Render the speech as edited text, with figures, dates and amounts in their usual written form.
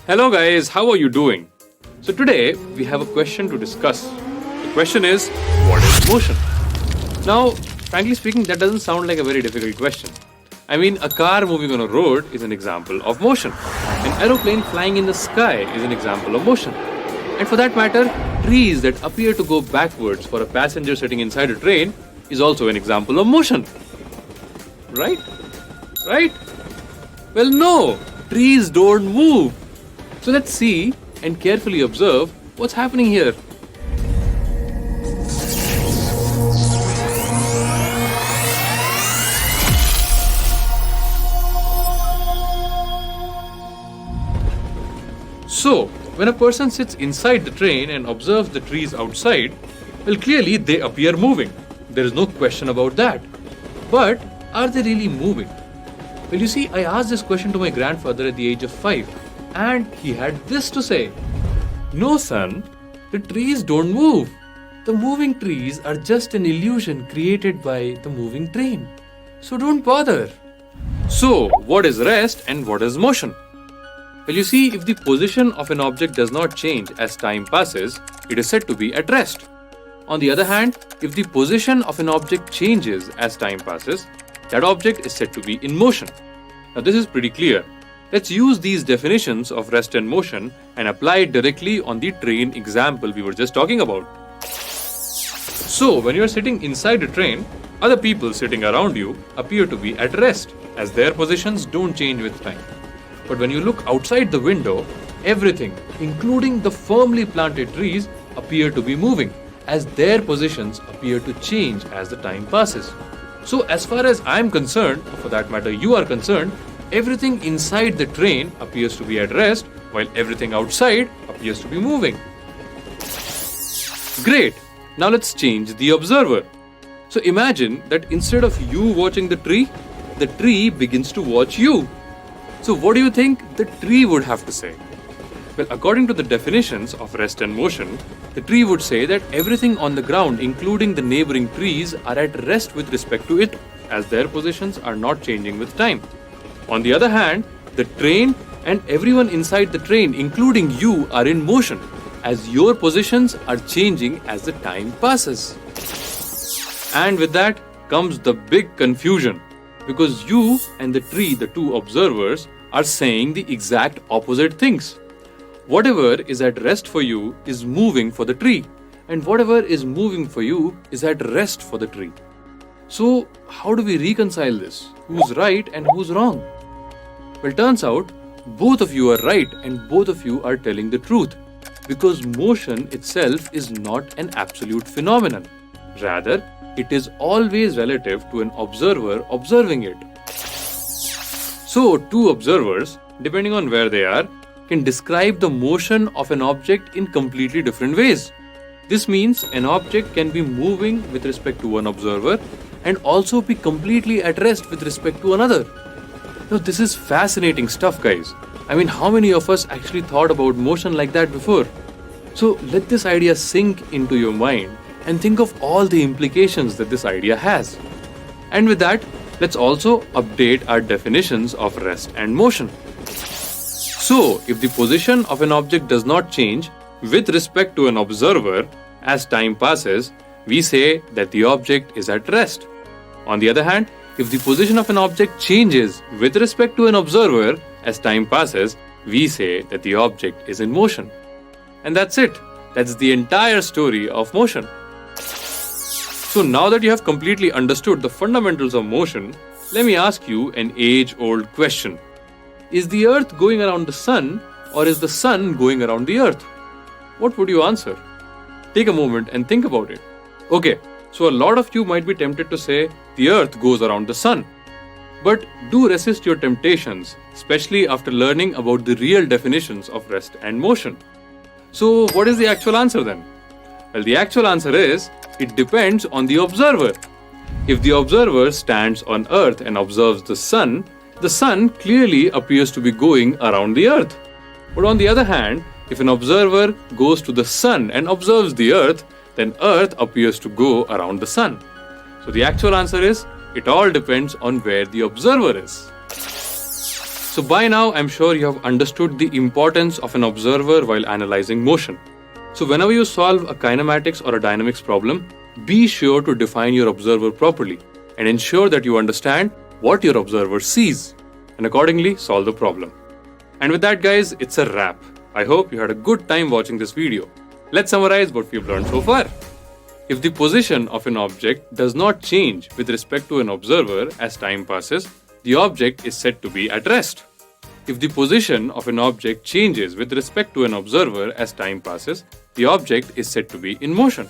Hello guys, how are you doing? So today we have a question to discuss. The question is, what is motion? Now, frankly speaking, that doesn't sound like a very difficult question. I mean, a car moving on a road is an example of motion. An aeroplane flying in the sky is an example of motion. And for that matter, trees that appear to go backwards for a passenger sitting inside a train is also an example of motion. Right? Right? Well, no, trees don't move. So let's see and carefully observe what's happening here. So, when a person sits inside the train and observes the trees outside, well, clearly they appear moving. There is no question about that. But are they really moving? Well, you see, I asked this question to my grandfather at the age of 5, and he had this to say: "No, son, the trees don't move. The moving trees are just an illusion created by the moving train. So don't bother." So, what is rest and what is motion? Well, you see, if the position of an object does not change as time passes, it is said to be at rest. On the other hand, if the position of an object changes as time passes, that object is said to be in motion. Now, this is pretty clear. Let's use these definitions of rest and motion and apply it directly on the train example we were just talking about. So, when you are sitting inside a train, other people sitting around you appear to be at rest, as their positions don't change with time. But when you look outside the window, everything, including the firmly planted trees, appear to be moving, as their positions appear to change as the time passes. So, as far as I am concerned, or for that matter you are concerned, everything inside the train appears to be at rest, while everything outside appears to be moving. Great! Now let's change the observer. So imagine that instead of you watching the tree begins to watch you. So what do you think the tree would have to say? Well, according to the definitions of rest and motion, the tree would say that everything on the ground, including the neighboring trees, are at rest with respect to it, as their positions are not changing with time. On the other hand, the train and everyone inside the train, including you, are in motion, as your positions are changing as the time passes. And with that comes the big confusion, because you and the tree, the two observers, are saying the exact opposite things. Whatever is at rest for you is moving for the tree, and whatever is moving for you is at rest for the tree. So, how do we reconcile this? Who's right and who's wrong? Well, turns out both of you are right and both of you are telling the truth, because motion itself is not an absolute phenomenon. Rather, it is always relative to an observer observing it. So, two observers, depending on where they are, can describe the motion of an object in completely different ways. This means an object can be moving with respect to one observer and also be completely at rest with respect to another. Now, this is fascinating stuff, guys. I mean, how many of us actually thought about motion like that before? So, let this idea sink into your mind and think of all the implications that this idea has. And with that, let's also update our definitions of rest and motion. So, if the position of an object does not change with respect to an observer as time passes, we say that the object is at rest. On the other hand, if the position of an object changes with respect to an observer as time passes, we say that the object is in motion. And that's it. That's the entire story of motion. So now that you have completely understood the fundamentals of motion, let me ask you an age-old question. Is the Earth going around the Sun, or is the Sun going around the Earth? What would you answer? Take a moment and think about it. Okay, so a lot of you might be tempted to say the Earth goes around the Sun. But do resist your temptations, especially after learning about the real definitions of rest and motion. So what is the actual answer then? Well, the actual answer is, it depends on the observer. If the observer stands on Earth and observes the Sun clearly appears to be going around the Earth. But on the other hand, if an observer goes to the Sun and observes the Earth, then Earth appears to go around the Sun. So the actual answer is, it all depends on where the observer is. So by now, I'm sure you have understood the importance of an observer while analyzing motion. So whenever you solve a kinematics or a dynamics problem, be sure to define your observer properly and ensure that you understand what your observer sees and accordingly solve the problem. And with that, guys, it's a wrap. I hope you had a good time watching this video. Let's summarize what we've learned so far. If the position of an object does not change with respect to an observer as time passes, the object is said to be at rest. If the position of an object changes with respect to an observer as time passes, the object is said to be in motion.